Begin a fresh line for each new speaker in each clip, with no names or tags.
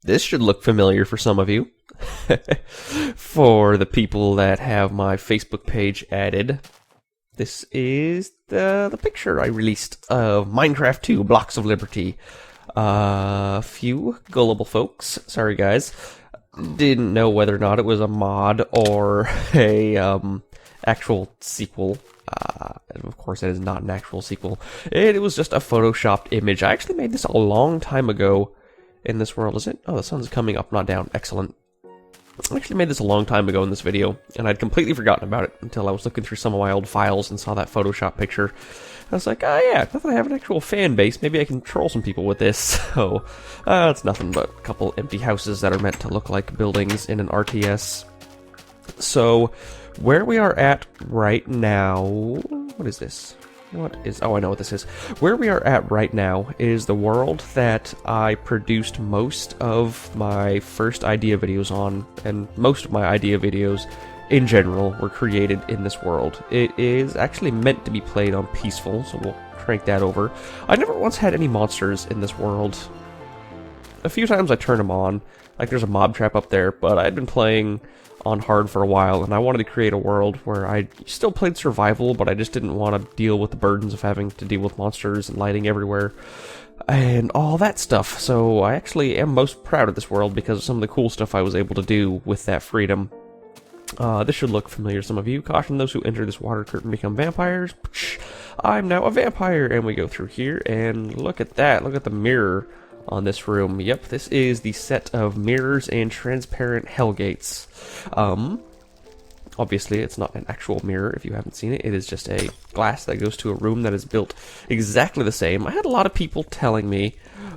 This should look familiar for some of you. For the people that have my Facebook page added, this is the picture I released of Minecraft 2, Blocks of Liberty. A few gullible folks, sorry guys, didn't know whether or not it was a mod or a actual sequel. Of course, it is not an actual sequel. It was just a photoshopped image. I actually made this a long time ago in this world. Is it? Oh, the sun's coming up, not down. Excellent. I actually made this a long time ago in this video, and I'd completely forgotten about it until I was looking through some of my old files and saw that Photoshop picture. I was like, oh yeah, now that I have an actual fan base, maybe I can troll some people with this. So, it's nothing but a couple empty houses that are meant to look like buildings in an RTS. So, where we are at right now... What is this? Oh, I know what this is. Where we are at right now is the world that I produced most of my first idea videos on, and most of my idea videos in general were created in this world. It is actually meant to be played on peaceful, so we'll crank that over. I never once had any monsters in this world. A few times I turned them on, like there's a mob trap up there, but I'd been playing on hard for a while, and I wanted to create a world where I still played survival, but I just didn't want to deal with the burdens of having to deal with monsters and lighting everywhere and all that stuff. So I actually am most proud of this world because of some of the cool stuff I was able to do with that freedom. This should look familiar to some of you. Caution those who enter this water curtain become vampires. I'm now a vampire, and we go through here, and look at that. Look at the mirror on this room. Yep, this is the set of mirrors and transparent hellgates. Obviously, it's not an actual mirror if you haven't seen it. It is just a glass that goes to a room that is built exactly the same. I had a lot of people telling me,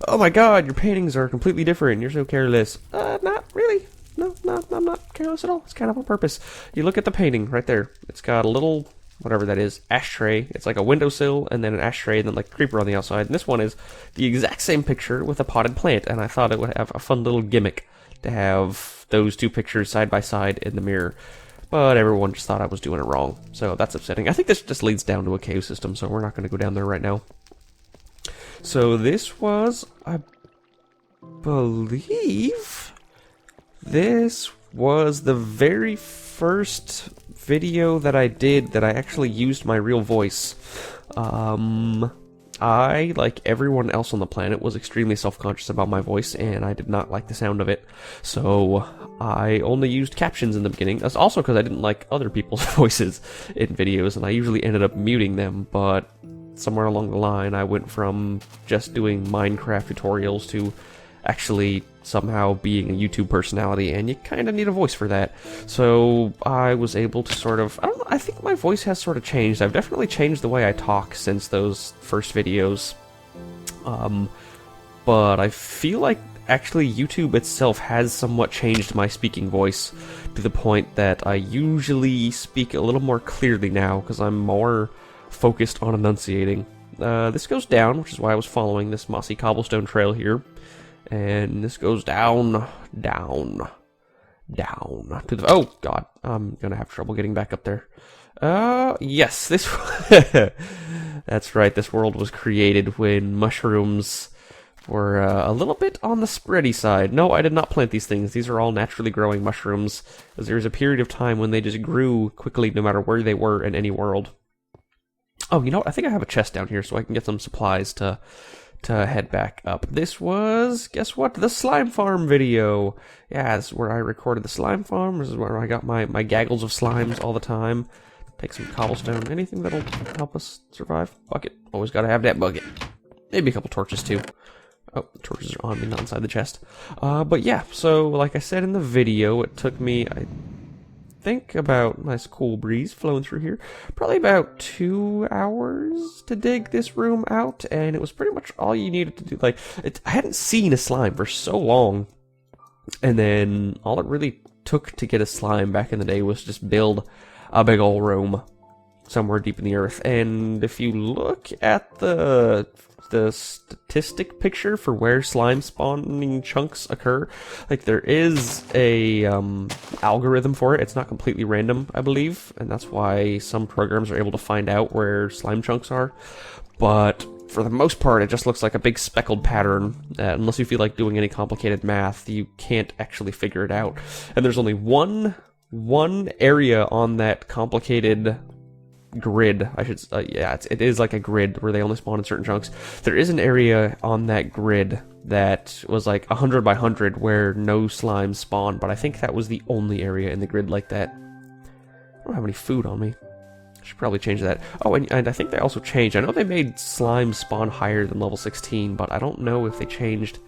oh my god, your paintings are completely different. You're so careless. Not really. No, I'm not careless at all. It's kind of on purpose. You look at the painting right there. It's got a little... whatever that is, ashtray. It's like a windowsill, and then an ashtray, and then like a creeper on the outside. And this one is the exact same picture with a potted plant, and I thought it would have a fun little gimmick to have those two pictures side by side in the mirror. But everyone just thought I was doing it wrong, so that's upsetting. I think this just leads down to a cave system, so we're not going to go down there right now. So this was, I believe, this was the very first video that I did that I actually used my real voice. I, like everyone else on the planet, was extremely self-conscious about my voice, and I did not like the sound of it. So I only used captions in the beginning. That's also because I didn't like other people's voices in videos, and I usually ended up muting them, but somewhere along the line I went from just doing Minecraft tutorials to actually somehow being a YouTube personality, and you kind of need a voice for that. So I was able to sort of, I don't know, I think my voice has sort of changed. I've definitely changed the way I talk since those first videos. But I feel like actually YouTube itself has somewhat changed my speaking voice to the point that I usually speak a little more clearly now because I'm more focused on enunciating. This goes down, which is why I was following this mossy cobblestone trail here. And this goes down to the... Oh, God. I'm gonna have trouble getting back up there. Yes, this... That's right, this world was created when mushrooms were a little bit on the spready side. No, I did not plant these things. These are all naturally growing mushrooms. Because there was a period of time when they just grew quickly no matter where they were in any world. Oh, you know what? I think I have a chest down here so I can get some supplies to head back up. This was, guess what? The slime farm video. Yeah, this is where I recorded the slime farm. This is where I got my gaggles of slimes all the time. Take some cobblestone. Anything that'll help us survive. Bucket. Always gotta have that bucket. Maybe a couple torches too. Oh, the torches are on me, not inside the chest. But yeah, so like I said in the video, it took me, I think about, nice cool breeze flowing through here, probably about 2 hours to dig this room out, and it was pretty much all you needed to do. Like, I hadn't seen a slime for so long, and then all it really took to get a slime back in the day was just build a big old room somewhere deep in the earth. And if you look at the statistic picture for where slime spawning chunks occur, like there is a algorithm for it. It's not completely random, I believe, and that's why some programs are able to find out where slime chunks are. But for the most part, it just looks like a big speckled pattern. Unless you feel like doing any complicated math, you can't actually figure it out. And there's only one area on that complicated grid. Yeah, it is like a grid where they only spawn in certain chunks. There is an area on that grid that was like 100 by 100 where no slimes spawn, but I think that was the only area in the grid like that. I don't have any food on me. I should probably change that. Oh, and I think they also changed. I know they made slime spawn higher than level 16, but I don't know if they changed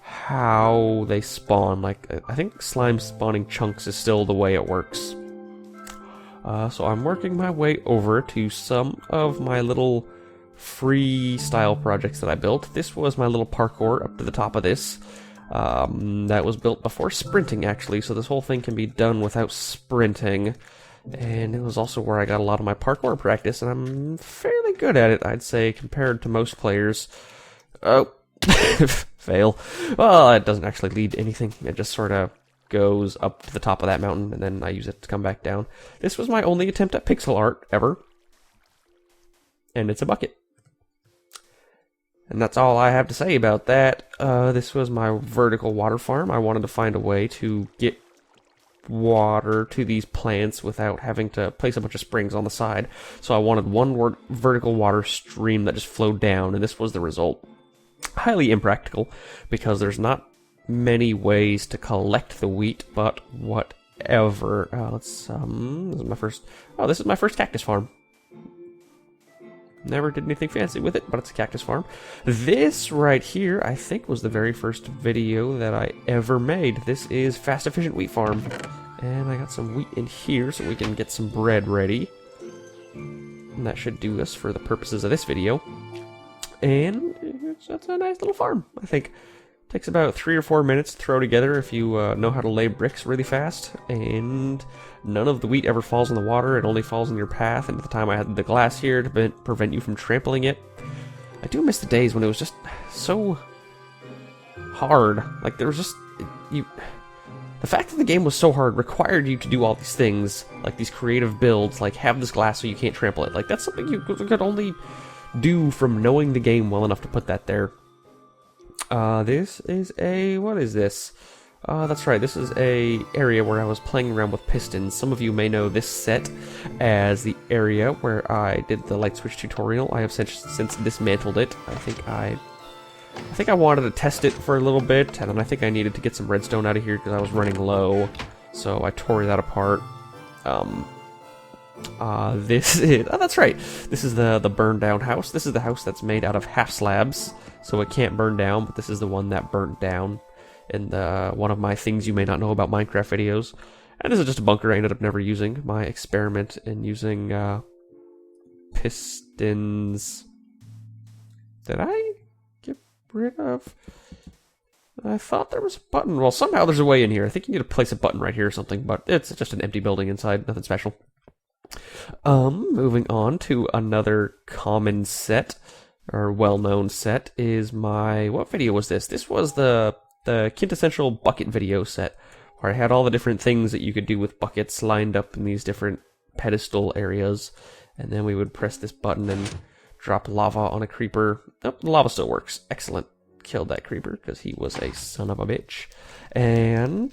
how they spawn. Like, I think slime spawning chunks is still the way it works. So I'm working my way over to some of my little freestyle projects that I built. This was my little parkour up to the top of this. That was built before sprinting, actually, so this whole thing can be done without sprinting. And it was also where I got a lot of my parkour practice, and I'm fairly good at it, I'd say, compared to most players. Oh, fail. Well, it doesn't actually lead to anything. It just sort of goes up to the top of that mountain, and then I use it to come back down. This was my only attempt at pixel art ever. And it's a bucket. And that's all I have to say about that. This was my vertical water farm. I wanted to find a way to get water to these plants without having to place a bunch of springs on the side. So I wanted one vertical water stream that just flowed down, and this was the result. Highly impractical, because there's not many ways to collect the wheat, but whatever. This is my first cactus farm. Never did anything fancy with it, but it's a cactus farm. This right here, I think, was the very first video that I ever made. This is Fast Efficient Wheat Farm. And I got some wheat in here so we can get some bread ready. And that should do us for the purposes of this video. And that's a nice little farm, I think. Takes about 3 or 4 minutes to throw together if you know how to lay bricks really fast. And none of the wheat ever falls in the water. It only falls in your path. And at the time I had the glass here to prevent you from trampling it. I do miss the days when it was just so hard. Like, there was just... The fact that the game was so hard required you to do all these things. Like, these creative builds. Like, have this glass so you can't trample it. Like, that's something you could only do from knowing the game well enough to put that there. This is a... What is this? That's right, this is a area where I was playing around with pistons. Some of you may know this set as the area where I did the light switch tutorial. I have since dismantled it. I think I wanted to test it for a little bit, and then I think I needed to get some redstone out of here because I was running low. So I tore that apart. This is... Oh, that's right. This is the burned down house. This is the house that's made out of half slabs, so it can't burn down, but this is the one that burnt down in one of my things you may not know about Minecraft videos. And this is just a bunker I ended up never using. My experiment in using pistons... Did I get rid of... I thought there was a button. Well, somehow there's a way in here. I think you need to place a button right here or something, but it's just an empty building inside. Nothing special. Moving on to another common set, or well-known set, is my... What video was this? This was the quintessential bucket video set, where I had all the different things that you could do with buckets lined up in these different pedestal areas, and then we would press this button and drop lava on a creeper. Oh, the lava still works. Excellent. Killed that creeper, because he was a son of a bitch. And...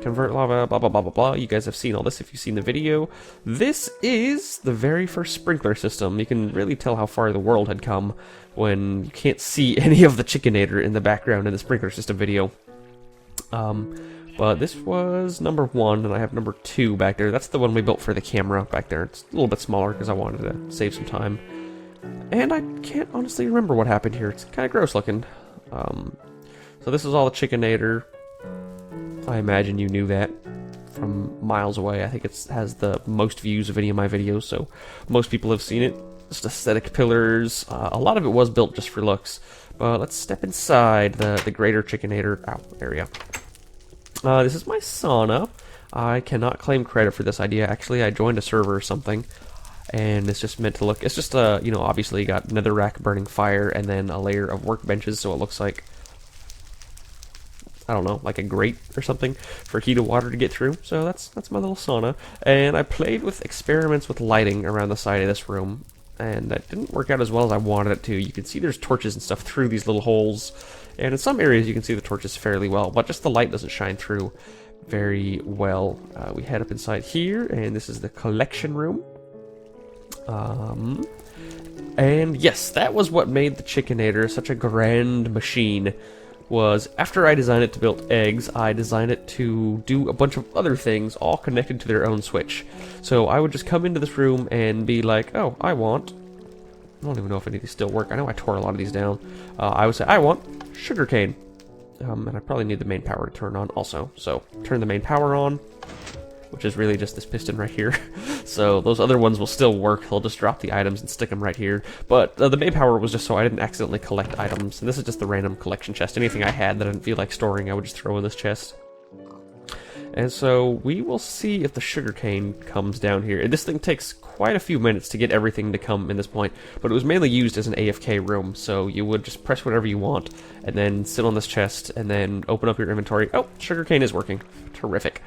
convert lava, blah, blah, blah, blah, blah. You guys have seen all this if you've seen the video. This is the very first sprinkler system. You can really tell how far the world had come when you can't see any of the Chickenator in the background in the sprinkler system video. But this was number 1, and I have number 2 back there. That's the one we built for the camera back there. It's a little bit smaller because I wanted to save some time. And I can't honestly remember what happened here. It's kind of gross looking. So this is all the Chickenator. I imagine you knew that from miles away. I think it has the most views of any of my videos, so most people have seen it. Just aesthetic pillars. A lot of it was built just for looks. But let's step inside the greater Chickenator area. This is my sauna. I cannot claim credit for this idea. Actually, I joined a server or something, and it's just meant to look... It's just, obviously you got netherrack burning fire and then a layer of workbenches, so it looks like... I don't know, like a grate or something for heated water to get through. So that's my little sauna. And I played with experiments with lighting around the side of this room. and that didn't work out as well as I wanted it to. You can see there's torches and stuff through these little holes, and in some areas you can see the torches fairly well, but just the light doesn't shine through very well. We head up inside here, and this is the collection room. And yes, that was what made the Chickenator such a grand machine. Was after I designed it to build eggs, I designed it to do a bunch of other things, all connected to their own switch. So I would just come into this room and be like, oh, I don't even know if any of these still work. I know I tore a lot of these down. I would say, I want sugarcane. And I probably need the main power to turn on also. So turn the main power on, which is really just this piston right here. So those other ones will still work. They'll just drop the items and stick them right here. But the main power was just so I didn't accidentally collect items. And this is just the random collection chest. Anything I had that I didn't feel like storing, I would just throw in this chest. And so we will see if the sugarcane comes down here. And this thing takes quite a few minutes to get everything to come in this point, but it was mainly used as an AFK room, so you would just press whatever you want, and then sit on this chest, and then open up your inventory. Oh, sugarcane is working. Terrific.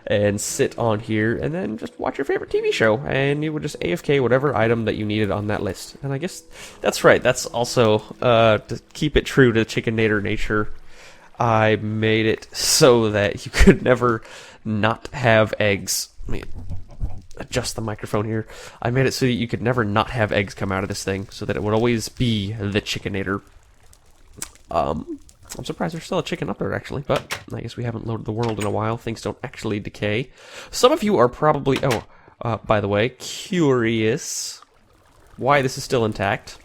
And sit on here, and then just watch your favorite TV show, and you would just AFK whatever item that you needed on that list. And I guess that's right, that's also, to keep it true to Chickenator nature, I made it so that you could never not have eggs. Let me adjust the microphone here. I made it so that you could never not have eggs come out of this thing, so that it would always be the Chickenator. I'm surprised there's still a chicken up there, actually, but I guess we haven't loaded the world in a while. Things don't actually decay. Some of you are probably, by the way, curious why this is still intact.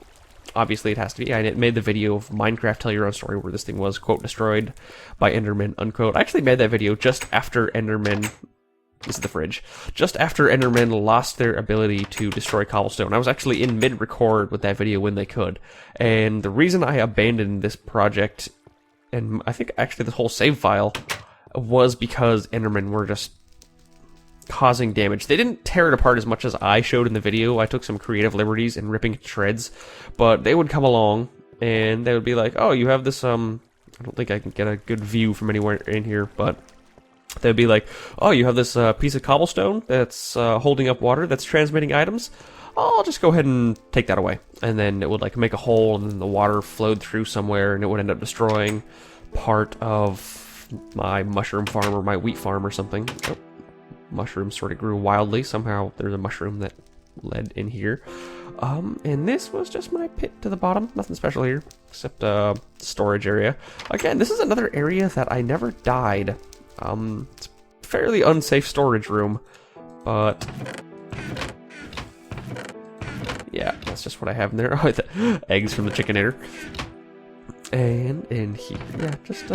Obviously, it has to be. I made the video of Minecraft Tell Your Own Story where this thing was, quote, destroyed by Enderman, unquote. I actually made that video just after Enderman... This is the fridge. Just after Endermen lost their ability to destroy cobblestone. I was actually in mid-record with that video when they could. And the reason I abandoned this project, and I think actually this whole save file, was because Endermen were just causing damage. They didn't tear it apart as much as I showed in the video. I took some creative liberties in ripping it to shreds. But they would come along, and they would be like, oh, you have this, I don't think I can get a good view from anywhere in here, but... They'd be like, oh, you have this piece of cobblestone that's holding up water, that's transmitting items. I'll just go ahead and take that away. And then it would like make a hole, and then the water flowed through somewhere, and it would end up destroying part of my mushroom farm or my wheat farm or something. Oh, mushrooms sort of grew wildly. Somehow there's a mushroom that led in here. And this was just my pit to the bottom. Nothing special here, except storage area. Again, this is another area that I never died. It's a fairly unsafe storage room, but yeah, that's just what I have in there. Oh, the eggs from the Chickenator. And in here, yeah, just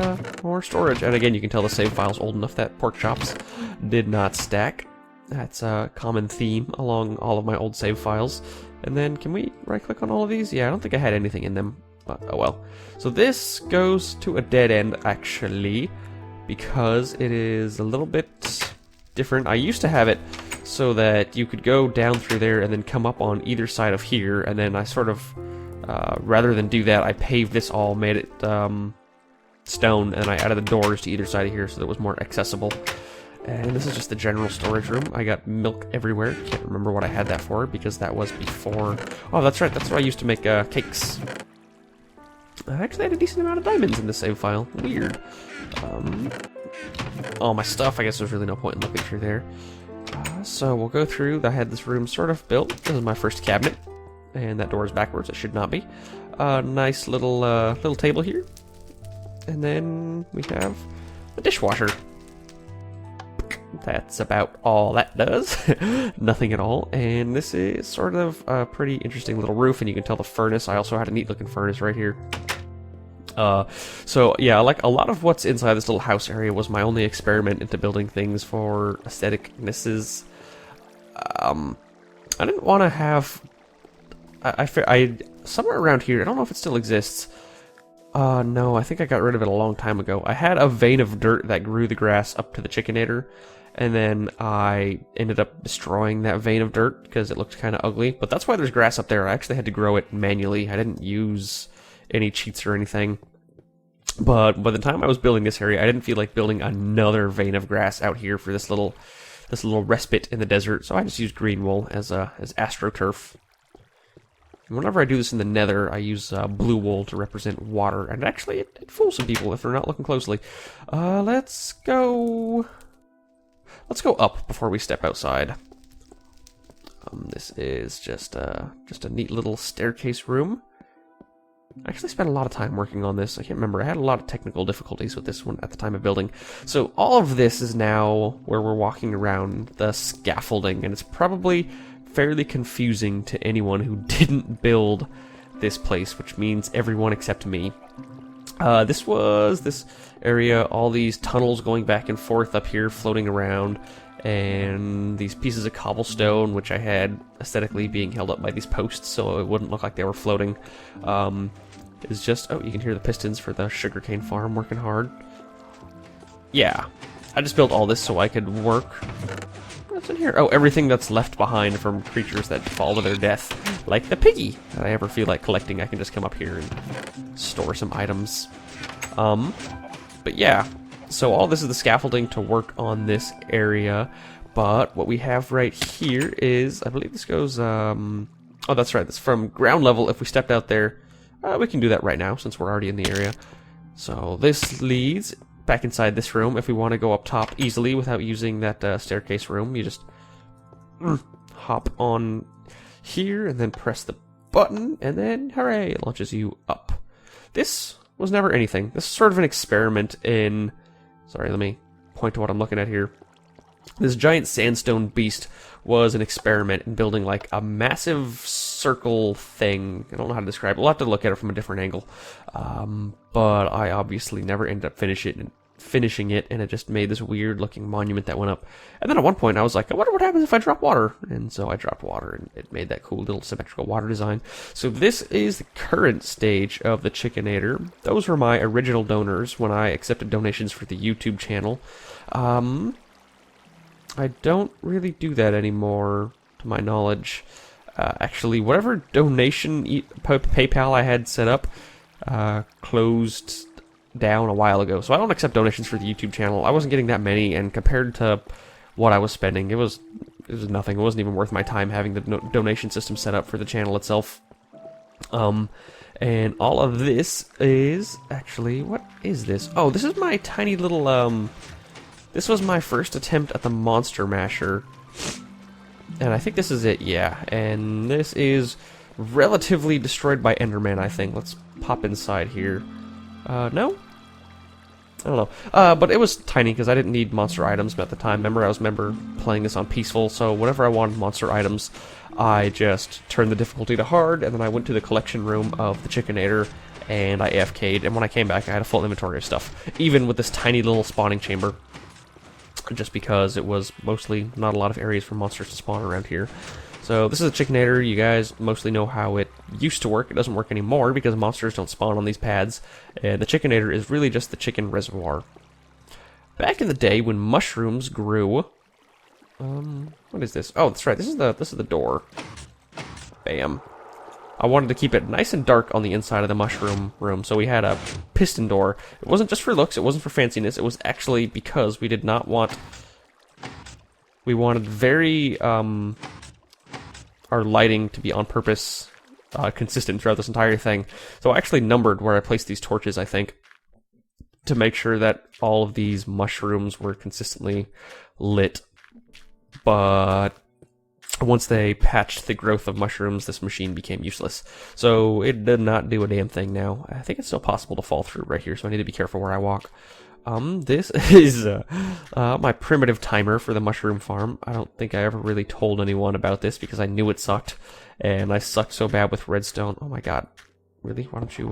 more storage. And again, you can tell the save file's old enough that pork chops did not stack. That's a common theme along all of my old save files. And then, can we right-click on all of these? Yeah, I don't think I had anything in them, but oh well. So this goes to a dead end, actually, because it is a little bit different. I used to have it so that you could go down through there and then come up on either side of here, and then I sort of, rather than do that, I paved this all, made it stone, and I added the doors to either side of here so that it was more accessible. And this is just the general storage room. I got milk everywhere. Can't remember what I had that for, because that was before... Oh, that's right, that's what I used to make cakes. I actually had a decent amount of diamonds in the save file. Weird. All my stuff, I guess there's really no point in looking through there. So we'll go through. I had this room sort of built. This is my first cabinet. And that door is backwards. It should not be. Nice little little table here. And then we have a dishwasher. That's about all that does. Nothing at all. And this is sort of a pretty interesting little roof, and you can tell the furnace. I also had a neat looking furnace right here. So yeah, like a lot of what's inside this little house area was my only experiment into building things for aestheticnesses. I didn't want to have... I somewhere around here, I don't know if it still exists. No, I think I got rid of it a long time ago. I had a vein of dirt that grew the grass up to the Chickenator, and then I ended up destroying that vein of dirt because it looked kind of ugly. But that's why there's grass up there. I actually had to grow it manually. I didn't use any cheats or anything. But by the time I was building this area, I didn't feel like building another vein of grass out here for this little respite in the desert. So I just used green wool as AstroTurf. And whenever I do this in the nether, I use blue wool to represent water. And actually, it fools some people if they're not looking closely. Let's go up before we step outside. This is just a neat little staircase room. I actually spent a lot of time working on this. I can't remember. I had a lot of technical difficulties with this one at the time of building. So all of this is now where we're walking around the scaffolding, and it's probably fairly confusing to anyone who didn't build this place, which means everyone except me. This was this area, all these tunnels going back and forth up here, floating around, and these pieces of cobblestone, which I had aesthetically being held up by these posts so it wouldn't look like they were floating. Is just, oh, you can hear the pistons for the sugarcane farm working hard. Yeah, I just built all this so I could work. What's in here? Oh, everything that's left behind from creatures that fall to their death, like the piggy that I ever feel like collecting. I can just come up here and store some items. But yeah, so all this is the scaffolding to work on this area. But what we have right here is, I believe this goes, oh, that's right, that's from ground level. If we stepped out there, we can do that right now since we're already in the area. So this leads back inside this room. If we want to go up top easily without using that staircase room, you just hop on here and then press the button, and then hooray, it launches you up. This was never anything. This is sort of an experiment in... Sorry, let me point to what I'm looking at here. This giant sandstone beast was an experiment in building like a massive circle thing. I don't know how to describe it. We'll have to look at it from a different angle. But I obviously never ended up finishing it, and it just made this weird looking monument that went up. And then at one point I was like, I wonder what happens if I drop water. And so I dropped water, and it made that cool little symmetrical water design. So this is the current stage of the Chickinator. Those were my original donors when I accepted donations for the YouTube channel. I don't really do that anymore, to my knowledge. Actually, whatever donation PayPal I had set up closed down a while ago, so I don't accept donations for the YouTube channel. I wasn't getting that many, and compared to what I was spending, it was nothing. It wasn't even worth my time having the donation system set up for the channel itself. And all of this is actually, what is this? Oh, this is my tiny little this was my first attempt at the monster masher, and I think this is it. Yeah, and this is relatively destroyed by Enderman, I think. Let's pop inside here. No? I don't know. But it was tiny because I didn't need monster items at the time. Remember, I was playing this on peaceful, so whenever I wanted monster items, I just turned the difficulty to hard, and then I went to the collection room of the Chickinator, and I AFK'd, and when I came back, I had a full inventory of stuff, even with this tiny little spawning chamber, just because it was mostly not a lot of areas for monsters to spawn around here. So this is a Chickinator. You guys mostly know how it used to work. It doesn't work anymore because monsters don't spawn on these pads. And the Chickinator is really just the chicken reservoir. Back in the day when mushrooms grew... what is this? Oh, that's right. This is the door. Bam. I wanted to keep it nice and dark on the inside of the mushroom room, so we had a piston door. It wasn't just for looks. It wasn't for fanciness. It was actually because we did not want... We wanted very... our lighting to be on purpose consistent throughout this entire thing. So I actually numbered where I placed these torches, I think, to make sure that all of these mushrooms were consistently lit. But once they patched the growth of mushrooms, this machine became useless. So it did not do a damn thing now. I think it's still possible to fall through right here, so I need to be careful where I walk. This is my primitive timer for the mushroom farm. I don't think I ever really told anyone about this because I knew it sucked, and I sucked so bad with redstone. Oh my god. Really? Why don't you,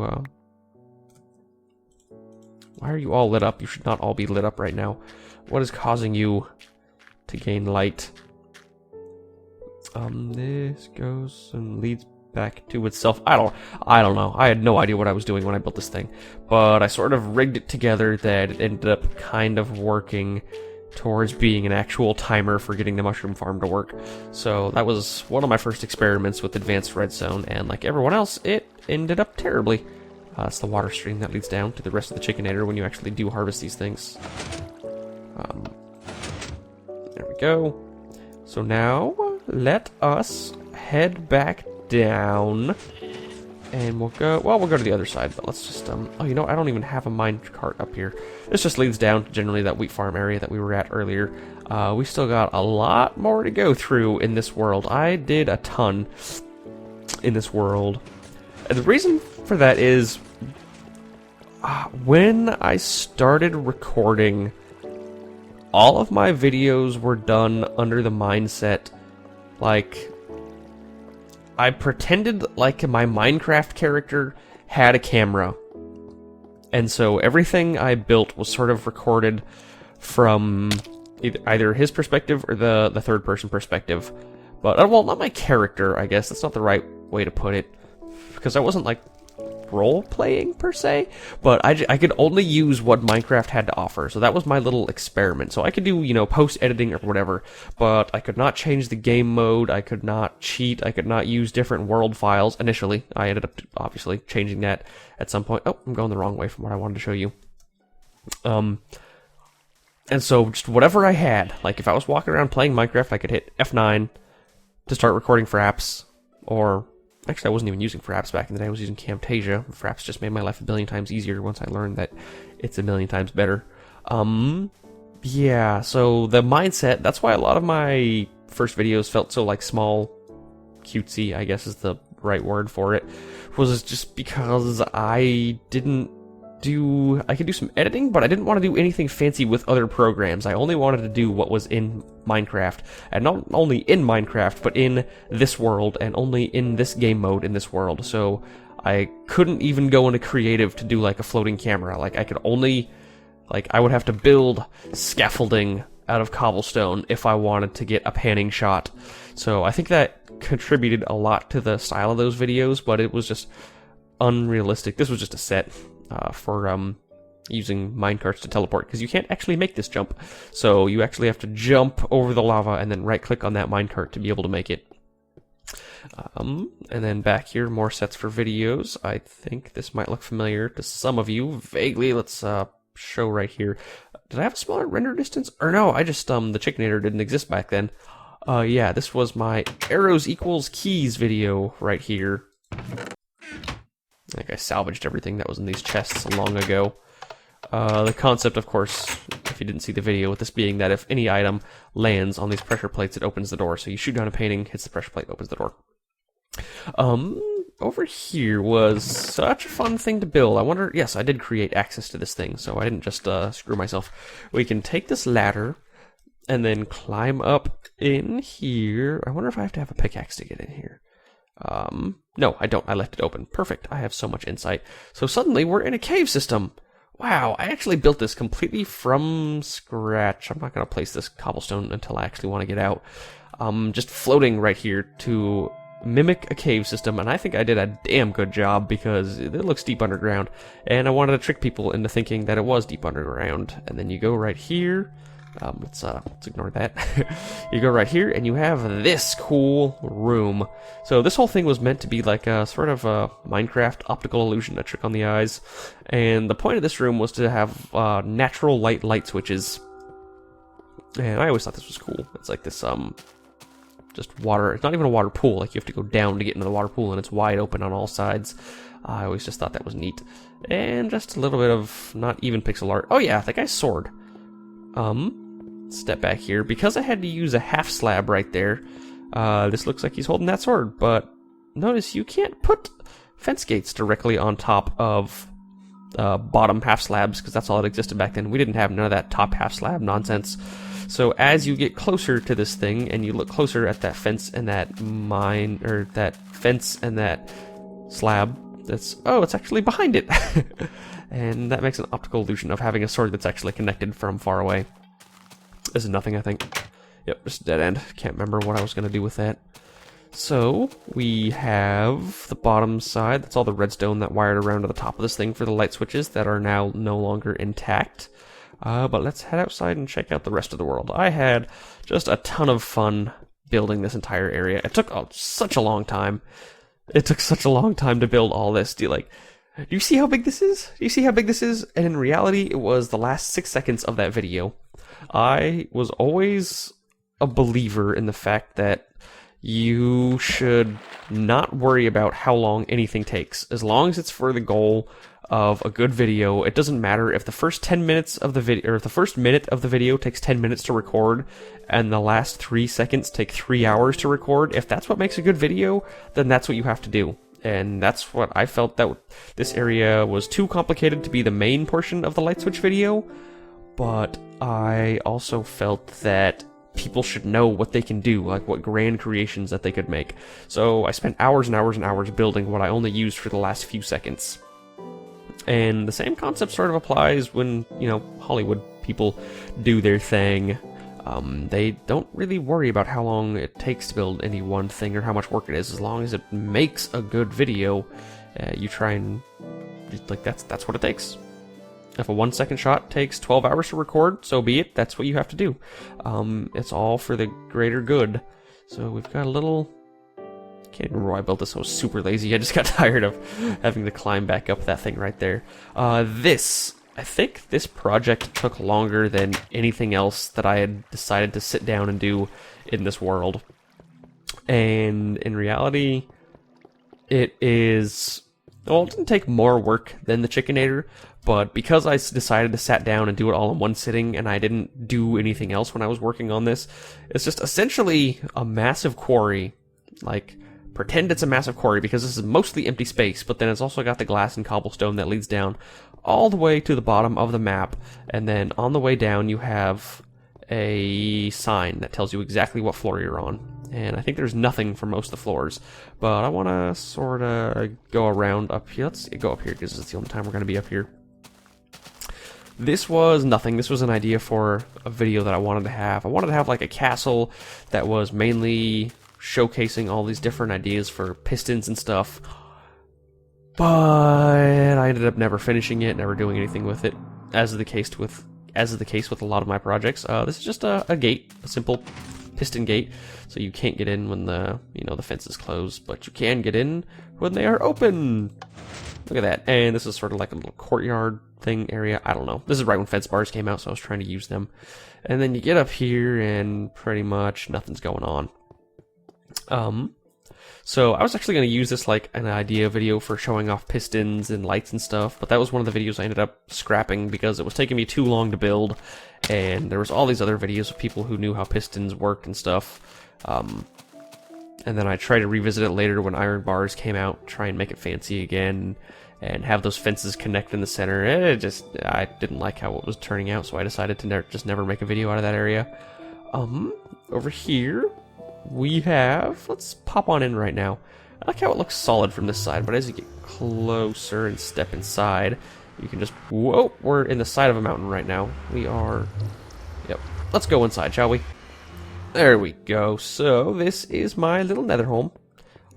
why are you all lit up? You should not all be lit up right now. What is causing you to gain light? This goes and leads back to itself. I don't know. I had no idea what I was doing when I built this thing, but I sort of rigged it together that it ended up kind of working towards being an actual timer for getting the mushroom farm to work. So that was one of my first experiments with advanced redstone, and like everyone else, it ended up terribly. It's the water stream that leads down to the rest of the Chickinator when you actually do harvest these things. There we go. So now let us head back down. And we'll go, well, we'll go to the other side, but let's just, oh, you know, I don't even have a mine cart up here. This just leads down to generally that wheat farm area that we were at earlier. We still got a lot more to go through in this world. I did a ton in this world. And the reason for that is, when I started recording, all of my videos were done under the mindset, like, I pretended like my Minecraft character had a camera. And so everything I built was sort of recorded from either his perspective or the third person perspective. But, well, not my character, I guess. That's not the right way to put it. Because I wasn't, like, role-playing, per se. But I could only use what Minecraft had to offer. So that was my little experiment. So I could do, you know, post-editing or whatever. But I could not change the game mode. I could not cheat. I could not use different world files initially. I ended up, obviously, changing that at some point. Oh, I'm going the wrong way from what I wanted to show you. And so, just whatever I had. Like, if I was walking around playing Minecraft, I could hit F9 to start recording Fraps. Or, actually, I wasn't even using Fraps back in the day. I was using Camtasia. Fraps just made my life a billion times easier once I learned that it's a million times better. Yeah, so the mindset, that's why a lot of my first videos felt so, like, small, cutesy, I guess is the right word for it, was just because I could do some editing, but I didn't want to do anything fancy with other programs. I only wanted to do what was in Minecraft, and not only in Minecraft, but in this world, and only in this game mode in this world. So I couldn't even go into creative to do like a floating camera. Like I could only, like I would have to build scaffolding out of cobblestone if I wanted to get a panning shot. So I think that contributed a lot to the style of those videos, but it was just unrealistic. This was just a set for using minecarts to teleport, because you can't actually make this jump. So you actually have to jump over the lava and then right-click on that minecart to be able to make it. And then back here, more sets for videos. I think this might look familiar to some of you, vaguely. Let's show right here. Did I have a smaller render distance? Or no, I just, the Chickenator didn't exist back then. Yeah, this was my arrows equals keys video right here. Like I salvaged everything that was in these chests long ago. The concept, of course, if you didn't see the video, with this being that if any item lands on these pressure plates, it opens the door. So you shoot down a painting, hits the pressure plate, opens the door. Over here was such a fun thing to build. I wonder, yes, I did create access to this thing, so I didn't just screw myself. We can take this ladder and then climb up in here. I wonder if I have to have a pickaxe to get in here. No, I don't. I left it open. Perfect. I have so much insight. So suddenly we're in a cave system. Wow, I actually built this completely from scratch. I'm not going to place this cobblestone until I actually want to get out. Just floating right here to mimic a cave system, and I think I did a damn good job because it looks deep underground, and I wanted to trick people into thinking that it was deep underground. And then you go right here. Let's ignore that. You go right here, and you have this cool room. So this whole thing was meant to be like a sort of a Minecraft optical illusion, a trick on the eyes. And the point of this room was to have natural light switches. And I always thought this was cool. It's like this just water. It's not even a water pool. Like you have to go down to get into the water pool, and it's wide open on all sides. I always just thought that was neat. And just a little bit of not even pixel art. Oh yeah, that guy's sword. Step back here. Because I had to use a half slab right there, this looks like he's holding that sword, but notice you can't put fence gates directly on top of bottom half slabs, because that's all that existed back then. We didn't have none of that top half slab nonsense. So as you get closer to this thing, and you look closer at that fence and that that fence and that slab, it's actually behind it. And that makes an optical illusion of having a sword that's actually connected from far away. This is nothing, I think. Yep, just a dead end. Can't remember what I was going to do with that. So, we have the bottom side. That's all the redstone that wired around to the top of this thing for the light switches that are now no longer intact. But let's head outside and check out the rest of the world. I had just a ton of fun building this entire area. It took such a long time. It took such a long time to build all this. Do you see how big this is? Do you see how big this is? And in reality, it was the last 6 seconds of that video. I was always a believer in the fact that you should not worry about how long anything takes. As long as it's for the goal of a good video, it doesn't matter if the first 10 minutes of the video, or if the first minute of the video takes 10 minutes to record, and the last 3 seconds take 3 hours to record. If that's what makes a good video, then that's what you have to do. And that's what I felt, that this area was too complicated to be the main portion of the light switch video, but I also felt that people should know what they can do, like what grand creations that they could make. So I spent hours and hours and hours building what I only used for the last few seconds. And the same concept sort of applies when, you know, Hollywood people do their thing. They don't really worry about how long it takes to build any one thing or how much work it is. As long as it makes a good video, you try and, like, that's what it takes. If a 1 second shot takes 12 hours to record, so be it. That's what you have to do. It's all for the greater good. So we've got a little... Can't remember why I built this. I was super lazy. I just got tired of having to climb back up that thing right there. I think this project took longer than anything else that I had decided to sit down and do in this world. And in reality, it is... Well, it didn't take more work than the Chickenator, but because I decided to sat down and do it all in one sitting, and I didn't do anything else when I was working on this, it's just essentially a massive quarry. Like, pretend it's a massive quarry, because this is mostly empty space, but then it's also got the glass and cobblestone that leads down all the way to the bottom of the map, and then on the way down you have a sign that tells you exactly what floor you're on. And I think there's nothing for most of the floors, but I want to sort of go around up here. Let's go up here, because it's the only time we're going to be up here. This was nothing. This was an idea for a video that I wanted to have. I wanted to have like a castle that was mainly showcasing all these different ideas for pistons and stuff, but I ended up never finishing it, never doing anything with it, as is the case with a lot of my projects. This is just a gate, a simple piston gate, so you can't get in when the fence is closed, but you can get in when they are open. Look at that. And this is sort of like a little courtyard thing area. I don't know. This is right when fence bars came out, so I was trying to use them. And then you get up here and pretty much nothing's going on. So I was actually going to use this like an idea video for showing off pistons and lights and stuff, but that was one of the videos I ended up scrapping because it was taking me too long to build, and there was all these other videos of people who knew how pistons work and stuff. And then I tried to revisit it later when iron bars came out, try and make it fancy again, and have those fences connect in the center. I didn't like how it was turning out, so I decided to just never make a video out of that area. Over here we have, let's pop on in right now. I like how it looks solid from this side, but as you get closer and step inside, you can just, whoa, we're in the side of a mountain right now. Yep, let's go inside, shall we? There we go. So this is my little nether home.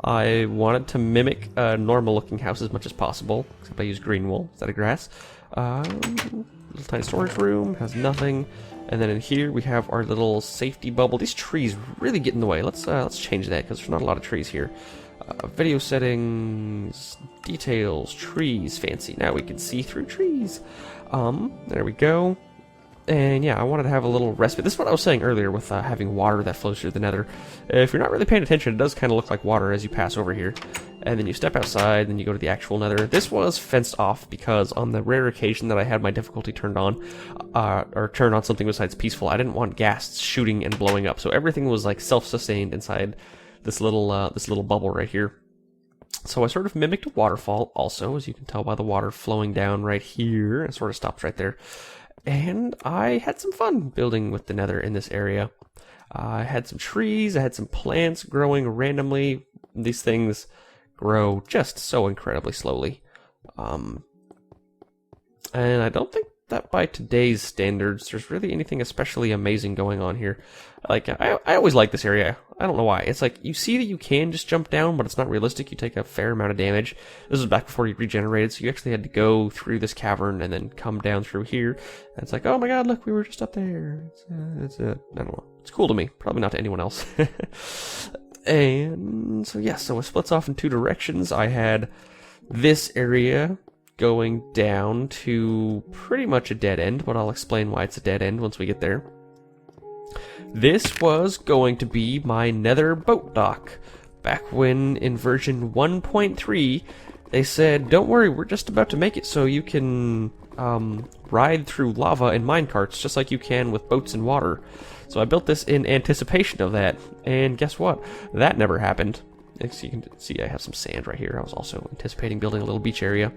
I wanted to mimic a normal looking house as much as possible, except I used green wool instead of grass. Little tiny storage room, has nothing. And then in here we have our little safety bubble. These trees really get in the way. Let's change that, because there's not a lot of trees here. Video settings, details, trees, fancy. Now we can see through trees. There we go. And yeah, I wanted to have a little respite. This is what I was saying earlier with having water that flows through the nether. If you're not really paying attention, it does kind of look like water as you pass over here. And then you step outside, then you go to the actual nether. This was fenced off because on the rare occasion that I had my difficulty turned on, or turned on something besides peaceful, I didn't want ghasts shooting and blowing up. So everything was like self-sustained inside this little bubble right here. So I sort of mimicked a waterfall also, as you can tell by the water flowing down right here. It sort of stops right there. And I had some fun building with the nether in this area. I had some trees, I had some plants growing randomly. These things grow just so incredibly slowly. And I don't think that by today's standards, there's really anything especially amazing going on here. Like, I always like this area. I don't know why. It's like, you see that you can just jump down, but it's not realistic. You take a fair amount of damage. This was back before you regenerated, so you actually had to go through this cavern and then come down through here. And it's like, oh my god, look, we were just up there. I don't know. It's cool to me. Probably not to anyone else. And so yeah, so it splits off in two directions. I had this area going down to pretty much a dead end, but I'll explain why it's a dead end once we get there. This was going to be my nether boat dock. Back when in version 1.3, they said, don't worry, we're just about to make it so you can ride through lava in minecarts just like you can with boats in water. So I built this in anticipation of that, and guess what? That never happened. As you can see, I have some sand right here. I was also anticipating building a little beach area.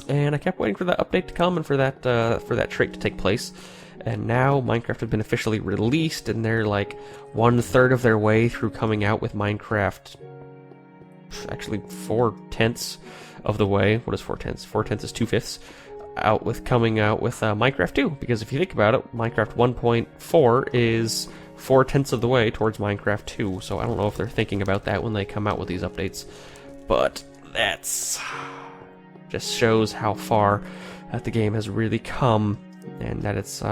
And I kept waiting for that update to come and for that trait to take place. And now Minecraft has been officially released, and they're like 1/3 of their way through coming out with Minecraft. Actually, 4/10 of the way. What is 4/10? 4/10 is 2/5 coming out with Minecraft 2. Because if you think about it, Minecraft 1.4 is 4/10 of the way towards Minecraft 2. So I don't know if they're thinking about that when they come out with these updates, but that's just shows how far that the game has really come, and that it's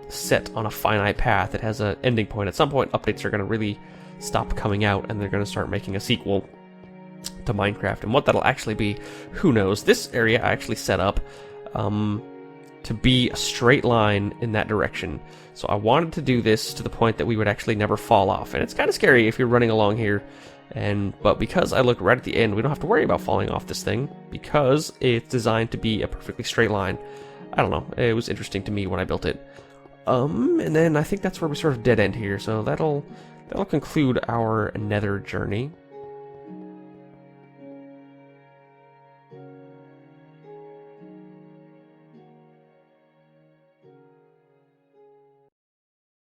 set on a finite path. It has an ending point. At some point, updates are going to really stop coming out, and they're going to start making a sequel to Minecraft. And what that'll actually be, who knows? This area I actually set up to be a straight line in that direction. So I wanted to do this to the point that we would actually never fall off. And it's kind of scary if you're running along here. But because I looked right at the end, we don't have to worry about falling off this thing because it's designed to be a perfectly straight line. I don't know. It was interesting to me when I built it. And then I think that's where we sort of dead end here. So that'll conclude our nether journey.